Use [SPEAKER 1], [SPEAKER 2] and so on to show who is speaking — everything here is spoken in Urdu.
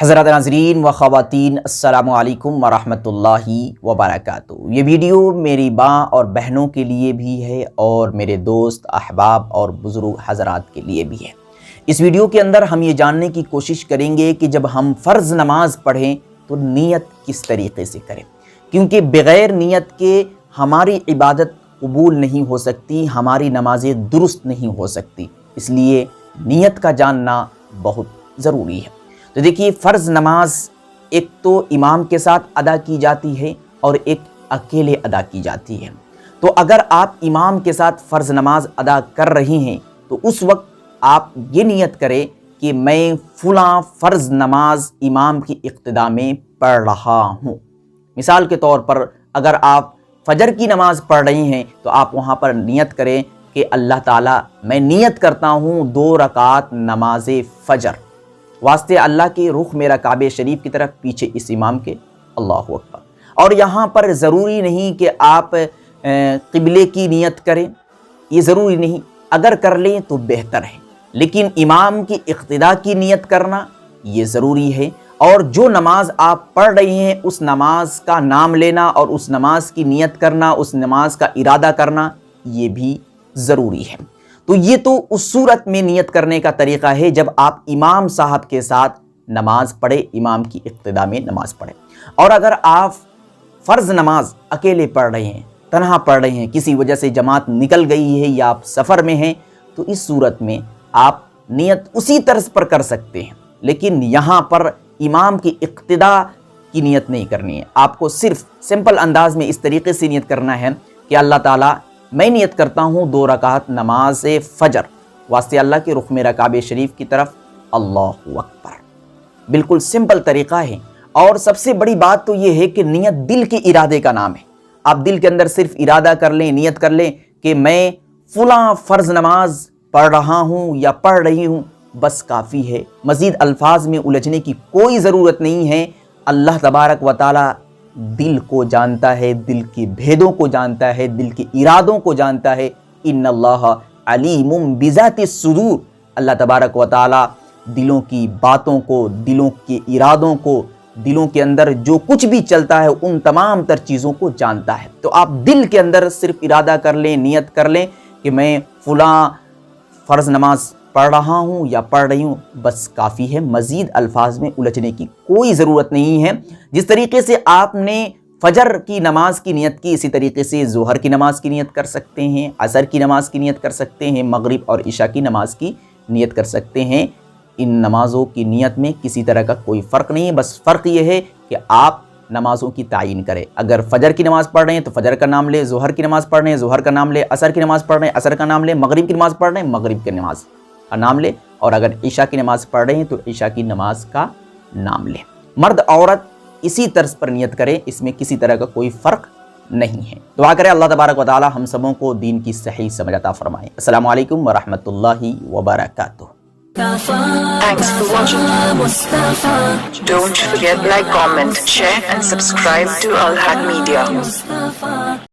[SPEAKER 1] حضرات ناظرین و خواتین، السلام علیکم ورحمۃ اللہ وبرکاتہ۔ یہ ویڈیو میری ماں اور بہنوں کے لیے بھی ہے اور میرے دوست احباب اور بزرگ حضرات کے لیے بھی ہے۔ اس ویڈیو کے اندر ہم یہ جاننے کی کوشش کریں گے کہ جب ہم فرض نماز پڑھیں تو نیت کس طریقے سے کریں، کیونکہ بغیر نیت کے ہماری عبادت قبول نہیں ہو سکتی، ہماری نمازیں درست نہیں ہو سکتی، اس لیے نیت کا جاننا بہت ضروری ہے۔ تو دیکھیے، فرض نماز ایک تو امام کے ساتھ ادا کی جاتی ہے اور ایک اکیلے ادا کی جاتی ہے۔ تو اگر آپ امام کے ساتھ فرض نماز ادا کر رہی ہیں تو اس وقت آپ یہ نیت کریں کہ میں فلاں فرض نماز امام کی اقتداء میں پڑھ رہا ہوں۔ مثال کے طور پر اگر آپ فجر کی نماز پڑھ رہی ہیں تو آپ وہاں پر نیت کریں کہ اللہ تعالیٰ، میں نیت کرتا ہوں 2 رکعات نماز فجر، واسطے اللہ کے رخ میرا کعبہ شریف کی طرف، پیچھے اس امام کے، اللہ اکبر۔ اور یہاں پر ضروری نہیں کہ آپ قبلے کی نیت کریں، یہ ضروری نہیں، اگر کر لیں تو بہتر ہے، لیکن امام کی اقتداء کی نیت کرنا یہ ضروری ہے۔ اور جو نماز آپ پڑھ رہی ہیں اس نماز کا نام لینا اور اس نماز کی نیت کرنا، اس نماز کا ارادہ کرنا، یہ بھی ضروری ہے۔ تو یہ تو اس صورت میں نیت کرنے کا طریقہ ہے جب آپ امام صاحب کے ساتھ نماز پڑھیں، امام کی اقتداء میں نماز پڑھیں۔ اور اگر آپ فرض نماز اکیلے پڑھ رہے ہیں، تنہا پڑھ رہے ہیں، کسی وجہ سے جماعت نکل گئی ہے یا آپ سفر میں ہیں، تو اس صورت میں آپ نیت اسی طرز پر کر سکتے ہیں، لیکن یہاں پر امام کی اقتداء کی نیت نہیں کرنی ہے۔ آپ کو صرف سمپل انداز میں اس طریقے سے نیت کرنا ہے کہ اللہ تعالیٰ، میں نیت کرتا ہوں 2 رکعت نماز فجر، واسطے اللہ کے رخ میرا کعبہ شریف کی طرف، اللہ اکبر۔ بالکل سمپل طریقہ ہے، اور سب سے بڑی بات تو یہ ہے کہ نیت دل کے ارادے کا نام ہے۔ آپ دل کے اندر صرف ارادہ کر لیں، نیت کر لیں کہ میں فلاں فرض نماز پڑھ رہا ہوں یا پڑھ رہی ہوں، بس کافی ہے، مزید الفاظ میں الجھنے کی کوئی ضرورت نہیں ہے۔ اللہ تبارک و تعالی دل کو جانتا ہے، دل کے بھیدوں کو جانتا ہے، دل کے ارادوں کو جانتا ہے۔ ان اللہ علیم بذات الصدور، اللہ تبارک و تعالی دلوں کی باتوں کو، دلوں کے ارادوں کو، دلوں کے اندر جو کچھ بھی چلتا ہے ان تمام تر چیزوں کو جانتا ہے۔ تو آپ دل کے اندر صرف ارادہ کر لیں، نیت کر لیں کہ میں فلاں فرض نماز پڑھ رہا ہوں یا پڑھ رہی ہوں، بس کافی ہے، مزید الفاظ میں الجھنے کی کوئی ضرورت نہیں ہے۔ جس طریقے سے آپ نے فجر کی نماز کی نیت کی، اسی طریقے سے ظہر کی نماز کی نیت کر سکتے ہیں، عصر کی نماز کی نیت کر سکتے ہیں، مغرب اور عشاء کی نماز کی نیت کر سکتے ہیں۔ ان نمازوں کی نیت میں کسی طرح کا کوئی فرق نہیں ہے، بس فرق یہ ہے کہ آپ نمازوں کی تعین کریں۔ اگر فجر کی نماز پڑھ رہے ہیں تو فجر کا نام لیں، ظہر کی نماز پڑھ رہے ہیں ظہر کا نام لیں، عصر کی نماز پڑھ رہے ہیں عصر کا نام لیں، مغرب کی نماز پڑھ رہے ہیں مغرب کی نماز کا نام لیں، اور اگر عشاء کی نماز پڑھ رہے ہیں تو عشاء کی نماز کا نام لیں۔ مرد عورت اسی طرز پر نیت کریں، اس میں کسی طرح کا کوئی فرق نہیں ہے۔ دعا کریں اللہ تبارک و تعالی ہم سبوں کو دین کی صحیح سمجھ عطا فرمائے۔ السلام علیکم ورحمۃ اللہ وبرکاتہ۔
[SPEAKER 2] Thanks for watching. Don't forget like, comment, share and subscribe to Al Haq Media.